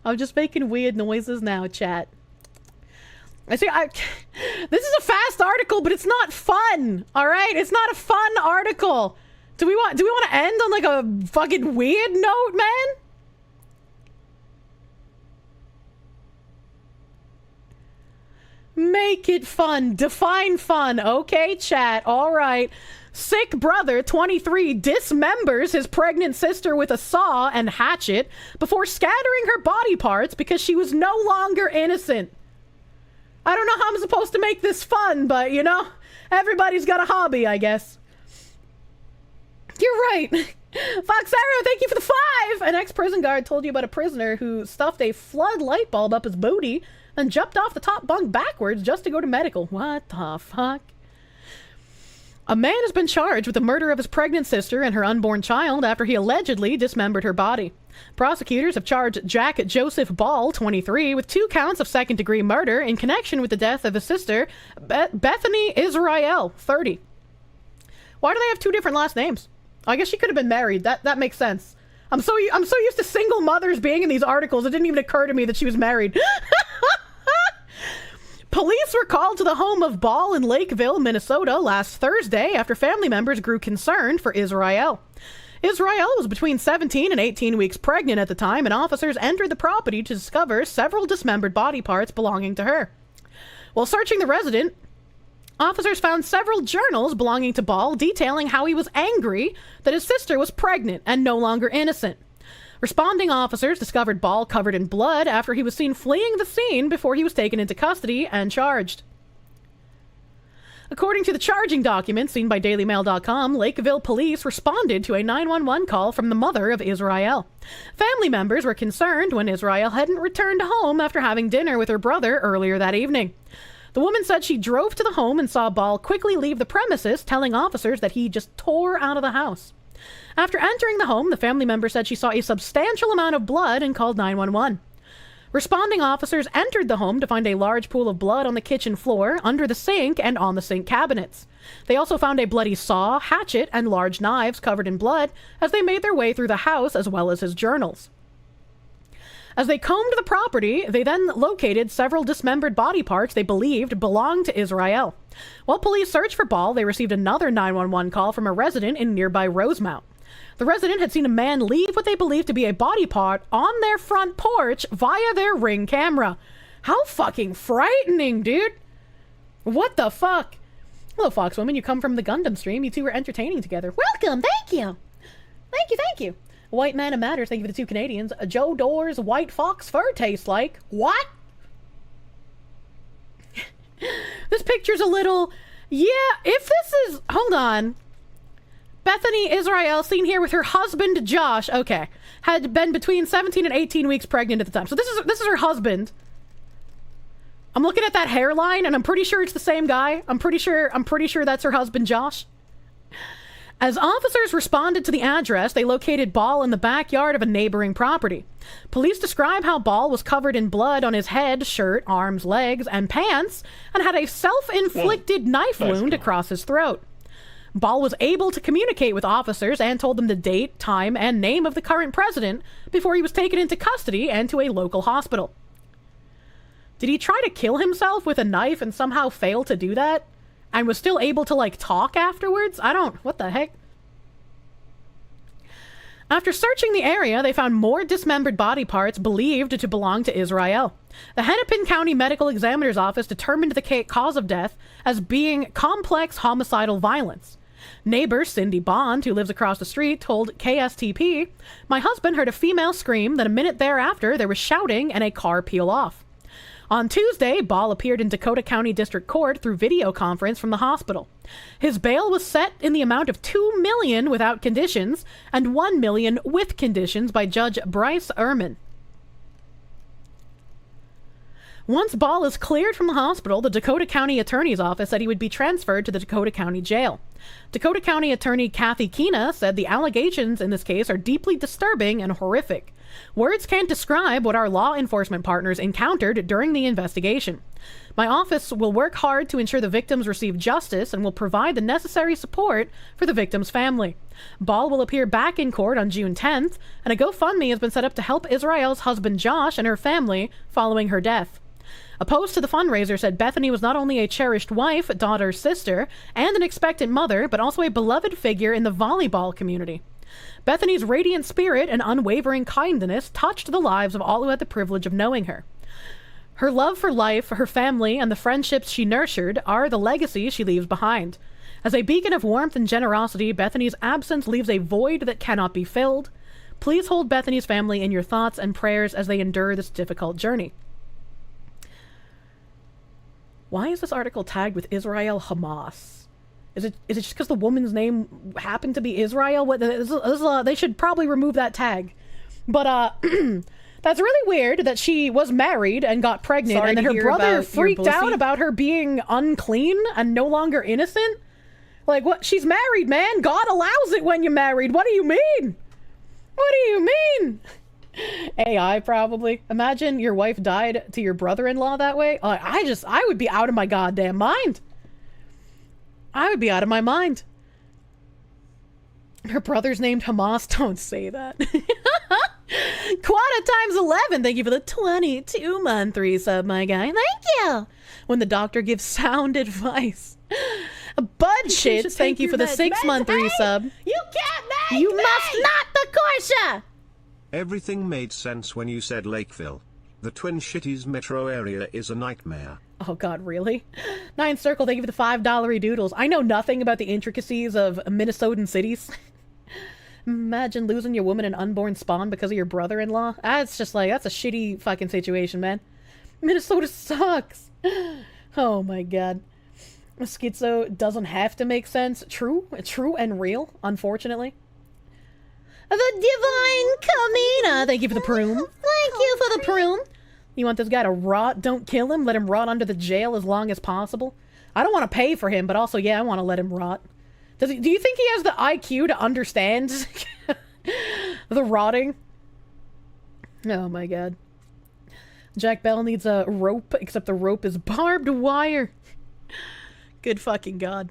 I'm just making weird noises now, chat. This is a fast article, but it's not fun. All right, it's not a fun article. Do we want to end on like a fucking weird note, man? Make it fun. Define fun. Okay, chat. All right. Sick brother, 23, dismembers his pregnant sister with a saw and hatchet before scattering her body parts because she was no longer innocent. I don't know how I'm supposed to make this fun, but, you know, everybody's got a hobby, I guess. You're right. Foxarrow, thank you for the 5! An ex-prison guard told you about a prisoner who stuffed a flood light bulb up his booty and jumped off the top bunk backwards just to go to medical. What the fuck? A man has been charged with the murder of his pregnant sister and her unborn child after he allegedly dismembered her body. Prosecutors have charged Jack Joseph Ball, 23, with 2 counts of second-degree murder in connection with the death of his sister, Bethany Israel, 30. Why do they have 2 different last names? I guess she could have been married. That makes sense. I'm so used to single mothers being in these articles, it didn't even occur to me that she was married. Police were called to the home of Ball in Lakeville, Minnesota last Thursday after family members grew concerned for Israel. Israel was between 17 and 18 weeks pregnant at the time, and officers entered the property to discover several dismembered body parts belonging to her. While searching the residence, officers found several journals belonging to Ball detailing how he was angry that his sister was pregnant and no longer innocent. Responding officers discovered Ball covered in blood after he was seen fleeing the scene before he was taken into custody and charged. According to the charging document seen by DailyMail.com, Lakeville police responded to a 911 call from the mother of Israel. Family members were concerned when Israel hadn't returned home after having dinner with her brother earlier that evening. The woman said she drove to the home and saw Ball quickly leave the premises, telling officers that he just tore out of the house. After entering the home, the family member said she saw a substantial amount of blood and called 911. Responding officers entered the home to find a large pool of blood on the kitchen floor, under the sink, and on the sink cabinets. They also found a bloody saw, hatchet, and large knives covered in blood as they made their way through the house, as well as his journals. As they combed the property, they then located several dismembered body parts they believed belonged to Israel. While police searched for Ball, they received another 911 call from a resident in nearby Rosemount. The resident had seen a man leave what they believed to be a body part on their front porch via their Ring camera. How fucking frightening, dude! What the fuck? Hello, Foxwoman. You come from the Gundam stream. You two were entertaining together. Welcome. Thank you. Thank you. Thank you. White Man of Matters. Thank you for the 2 Canadians. Joe Door's white fox fur tastes like. What? This picture's a little... Yeah, if this is... Hold on. Bethany Israel, seen here with her husband, Josh. Okay. Had been between 17 and 18 weeks pregnant at the time. So this is her husband. I'm looking at that hairline, and I'm pretty sure it's the same guy. I'm pretty sure that's her husband, Josh. As officers responded to the address, they located Ball in the backyard of a neighboring property. Police describe how Ball was covered in blood on his head, shirt, arms, legs, and pants, and had a self-inflicted knife wound across his throat. Ball was able to communicate with officers and told them the date, time, and name of the current president before he was taken into custody and to a local hospital. Did he try to kill himself with a knife and somehow fail to do that? And was still able to, like, talk afterwards? What the heck? After searching the area, they found more dismembered body parts believed to belong to Israel. The Hennepin County Medical Examiner's Office determined the cause of death as being complex homicidal violence. Neighbor Cindy Bond, who lives across the street, told KSTP, "My husband heard a female scream, then a minute thereafter there was shouting and a car peel off." On Tuesday, Ball appeared in Dakota County District Court through video conference from the hospital. His bail was set in the amount of $2 million without conditions and $1 million with conditions by Judge Bryce Ehrman. Once Ball is cleared from the hospital, the Dakota County Attorney's Office said he would be transferred to the Dakota County Jail. Dakota County Attorney Kathy Kina said the allegations in this case are deeply disturbing and horrific. Words can't describe what our law enforcement partners encountered during the investigation. My office will work hard to ensure the victims receive justice and will provide the necessary support for the victim's family. Ball will appear back in court on June 10th, and a GoFundMe has been set up to help Israel's husband Josh and her family following her death. A post to the fundraiser said Bethany was not only a cherished wife, daughter, sister, and an expectant mother, but also a beloved figure in the volleyball community. Bethany's radiant spirit and unwavering kindness touched the lives of all who had the privilege of knowing her. Her love for life, her family, and the friendships she nurtured are the legacy she leaves behind. As a beacon of warmth and generosity, Bethany's absence leaves a void that cannot be filled. Please hold Bethany's family in your thoughts and prayers as they endure this difficult journey. Why is this article tagged with Israel Hamas? Is it just because the woman's name happened to be Israel? They should probably remove that tag. But that's really weird that she was married and got pregnant, and then her brother freaked out about her being unclean and no longer innocent. Like, what? She's married, man. God allows it when you're married. What do you mean? What do you mean? AI, probably. Imagine your wife died to your brother-in-law that way. I would be out of my goddamn mind. I would be out of my mind. Her brother's named Hamas. Don't say that. Quada times 11. Thank you for the 22-month resub, my guy. Thank you. When the doctor gives sound advice. Bud shit. Thank you for the 6-month resub. You can't make You must not the Kirsche. Everything made sense when you said Lakeville. The Twin Cities metro area is a nightmare. Oh god, really? Nine Circle, thank you for the $5 doodles. I know nothing about the intricacies of Minnesotan cities. Imagine losing your woman and unborn spawn because of your brother-in-law. That's just like, that's a shitty fucking situation, man. Minnesota sucks. Oh my god. Schizo doesn't have to make sense. True and real, unfortunately. The Divine Kamina. Thank you for the prune. Thank you for the prune. You want this guy to rot? Don't kill him. Let him rot under the jail as long as possible. I don't want to pay for him, but also, yeah, I want to let him rot. Do you think he has the IQ to understand the rotting? Oh my god. Jack Bell needs a rope, except the rope is barbed wire. Good fucking god.